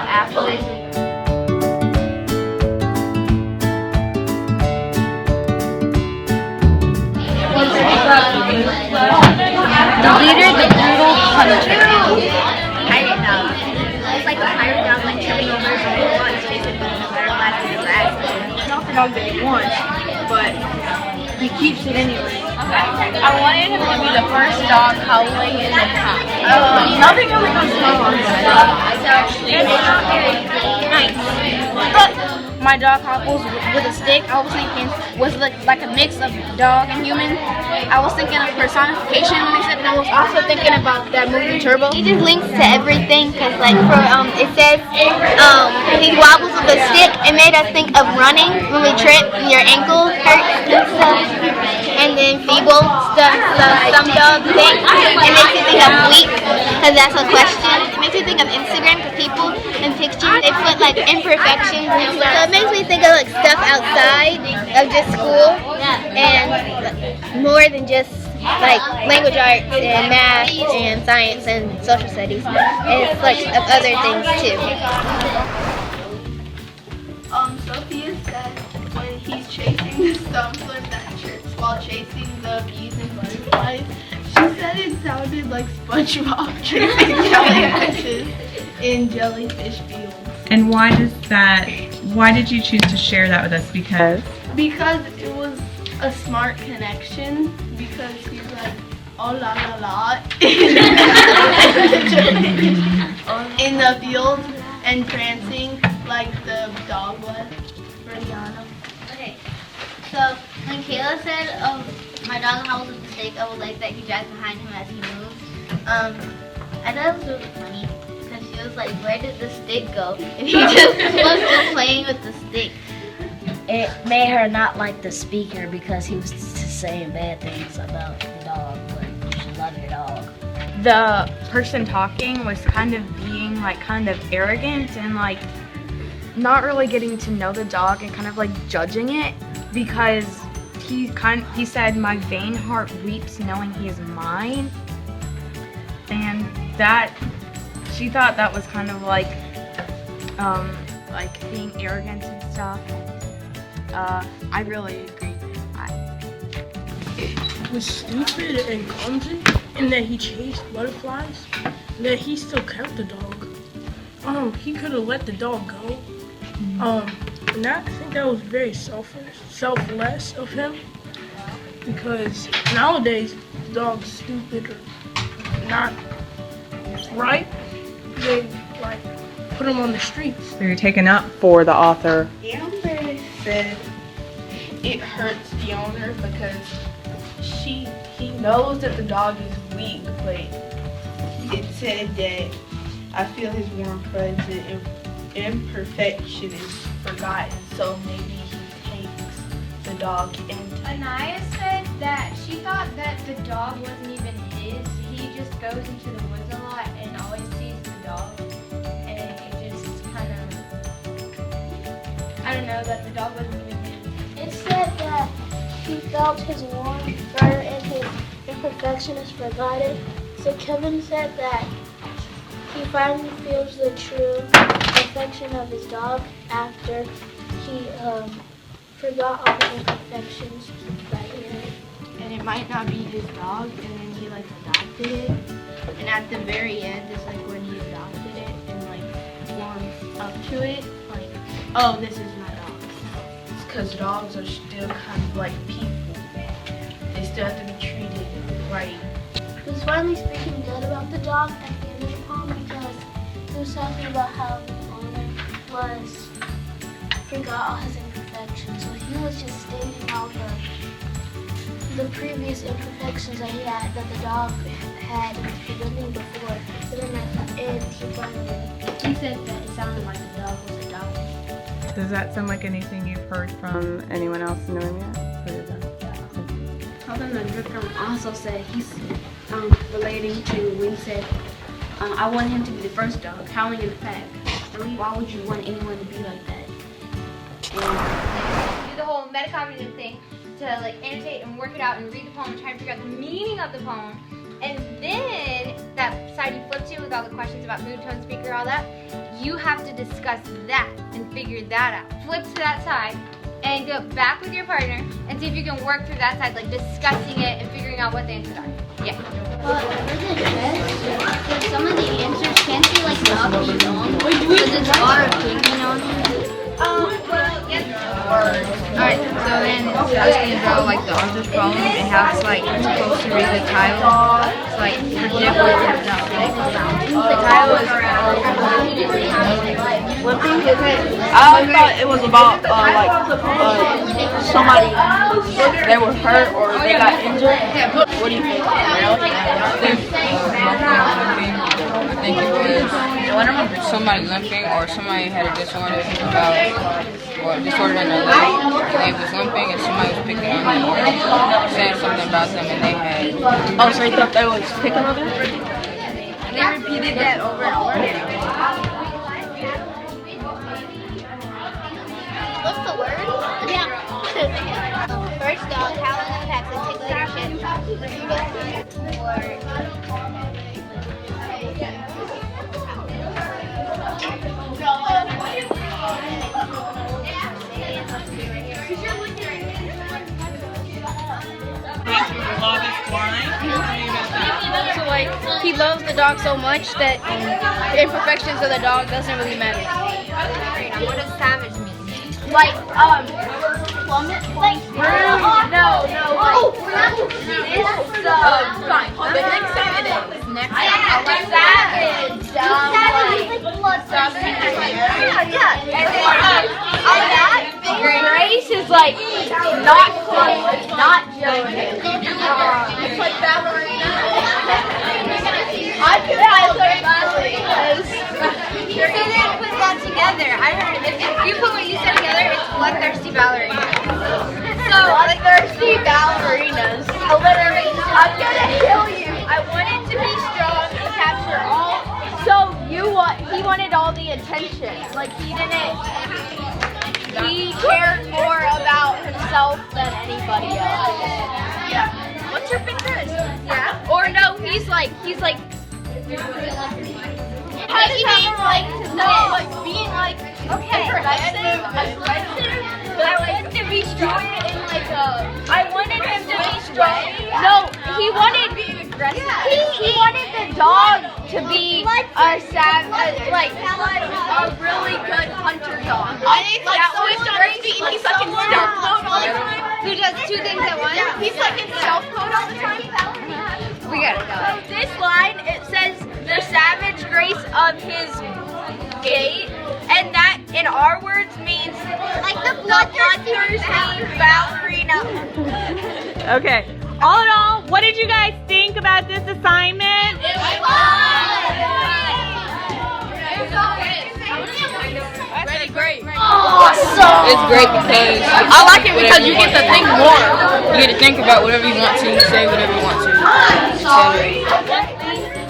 actually. The leader, the brutal punisher. I didn't know. It's like a pirate dog, like tripping over people once, basically the butterflies in the grass. It's not the dog that he wants, but he keeps it anyway. I wanted him to be the first dog howling in the pack. Nothing ever goes wrong. It's not very nice. But my dog hobbles with a stick. I was thinking was like a mix of dog and human. I was thinking of personification when I said, and I was also thinking about that movie Turbo. He just links to everything because, like, for it says he wobbles with a stick. It made us think of running when we trip and your ankle hurts and stuff. And then feeble stuff. So some dogs think it makes you think of weak because that's a question. It makes you think of Instagram because people in pictures they put like imperfections and stuff. So it makes me think of like stuff outside of just school and more than just like language arts and math and science and social studies. It's like of other things too. Sophia said when he's chasing the stumbler that trips while chasing the bees and butterflies, she said it sounded like SpongeBob chasing jellyfishes in jellyfish fields. And why did you choose to share that with us? Because it was a smart connection, because he's like, oh la la la, in the field and prancing like the dog was. Okay, so when Kayla said, my dog howls with the stick, I would like that he drags behind him as he moves. I thought it was really funny because she was like, where did the stick go? If he just was just playing with the stick. It made her not like the speaker because he was saying bad things about the dog, but you should love your dog. The person talking was kind of being like kind of arrogant and like not really getting to know the dog and kind of like judging it because he said my vain heart weeps knowing he is mine, and that she thought that was kind of like being arrogant and stuff. I really agree. It was stupid and clumsy, and that he chased butterflies, and that he still kept the dog. He could have let the dog go. And I think that was very selfless of him, because nowadays dogs stupid or not right, they like put them on the streets. so you're taken up for the author. Amber said it hurts the owner because he knows that the dog is weak, but it said that I feel his warm presence and imperfection is forgotten, so maybe he takes the dog into. Anaya said that she thought that the dog wasn't even his. He just goes into the woods a lot and always sees the dog, and it just kind of, I don't know, that the dog wasn't even his. It said that he felt his warm fur and his imperfection is forgotten. So Kevin said that he finally feels the true affection of his dog after he forgot all the imperfections that he had. And it might not be his dog, and then he like adopted it. And at the very end, it's like when he adopted it and like warms up to it, like, oh, this is my dog. It's because dogs are still kind of like people. They still have to be treated right. He was finally speaking good about the dog at the end of the poem because he was talking about how the owner forgot all his imperfections. So he was just stating all the previous imperfections that he had, that the dog had in the beginning before. But then at the end, he said that it sounded like the dog was adopted. Does that sound like anything you've heard from anyone else knowing yet? Something that Vikram also said, he's relating to when he said, I want him to be the first dog, howling in the pack. Really, why would you want anyone to be like that? Do the whole metacognitive thing to like annotate and work it out and read the poem and try to figure out the meaning of the poem, and then that side he flips you with all the questions about mood, tone, speaker, all that, you have to discuss that and figure that out. Flip to that side and go back with your partner and see if you can work through that side, like discussing it and figuring out what the answers are. Yeah. Well, for the test, some of the answers can't be like not be wrong because it's our opinion on it. Alright, so then it's asking about like the author's problem. It has like it's supposed to read the title. It's like predict what comes out. The title is I thought it was about somebody they were hurt or they got injured. What do you think? I think it was somebody limping or somebody had a disorder about or disorder in their leg and they was limping and somebody was picking on them or saying something about them and they had. Oh, so you thought they was picking on them? And they repeated that over and over again. What's the word? Yeah. First dog, howling and packs and tickling your shit. So like he loves the dog so much that imperfections of the dog doesn't really matter. What does savage mean? Like plummet, like no. Fine. The next time it is next time. Grace is like not close, not joking. It's like ballerina. I feel like ballerinas. You didn't put that together. I heard if you put what you said together, it's bloodthirsty ballerina. So bloodthirsty ballerinas. Literally, I'm gonna kill you. I wanted to be strong and capture all. So he wanted all the attention. Like he cared more about himself than anybody else. Yeah. What's your Pinterest? Yeah. Or no, he's like. How does that relate to like being like aggressive, but I wanted to be strong in like a. I wanted him to be strong. No, he wanted being aggressive. He wanted the dog to be a really good hunter dog. I think like switched on his feet and he's like in stealth mode all the time. Who does two things at once? Yeah, he's like in stealth mode all the time. We gotta go. So this line, it says the savage grace of his gait, and that in our words means like the bloodthirsty ballerina. Okay. All in all, what did you guys think about this assignment? It was fun. Really great. Awesome. It's great because I like it because you get to think more. you get to think about whatever you want to, say whatever you want to.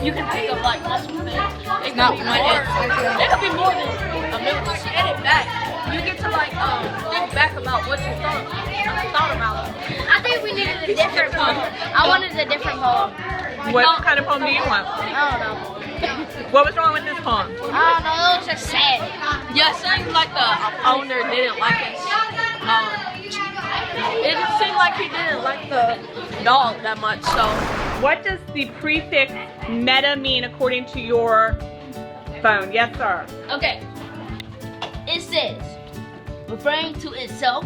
You can think of like multiple things. It's not one answer. It could be more than a million. Just edit back. You get to like think back about what you thought about. I think we needed a different poem. I wanted a different poem. What kind of poem do you want? I don't know. What was wrong with this poem? I don't know. It was just sad. Yeah, it seemed like the owner didn't like it. It seemed like he didn't like the dog that much. So What does the prefix meta mean according to your phone? Yes, sir. Okay. It says, referring to itself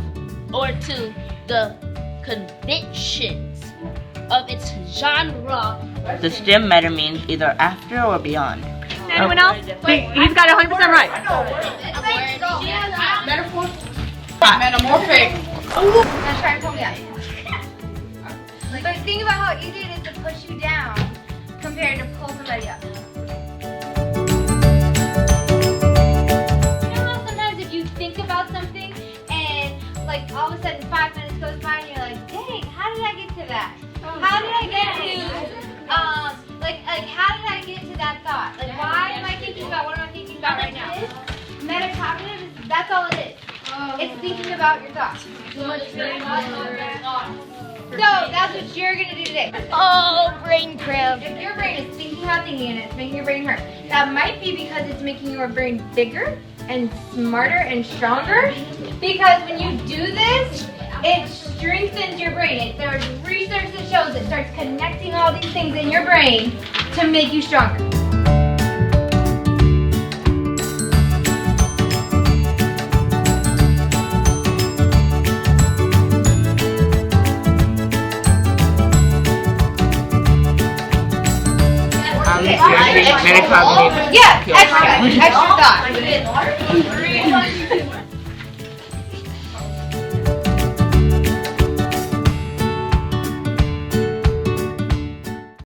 or to the conventions of its genre. The stem meta means either after or beyond. Anyone else? He's got 100% right. Metamorphic. Now try to pull me up. But think about how easy it is to push you down compared to pull somebody up. You know how sometimes if you think about something and like all of a sudden 5 minutes goes by and you're like, dang, how did I get to that? How did I get to how did I get to that thought? Like why am I thinking about what am I thinking about right now? Metacognitive, that's all it is. It's thinking about your thoughts. that's what you're gonna do today. Oh, brain cramp. If your brain is thinking about thinking and it's making your brain hurt, that might be because it's making your brain bigger and smarter and stronger. Because when you do this, it strengthens your brain. There's research that shows it starts connecting all these things in your brain to make you stronger. Metacognitive. Yeah, extra thought.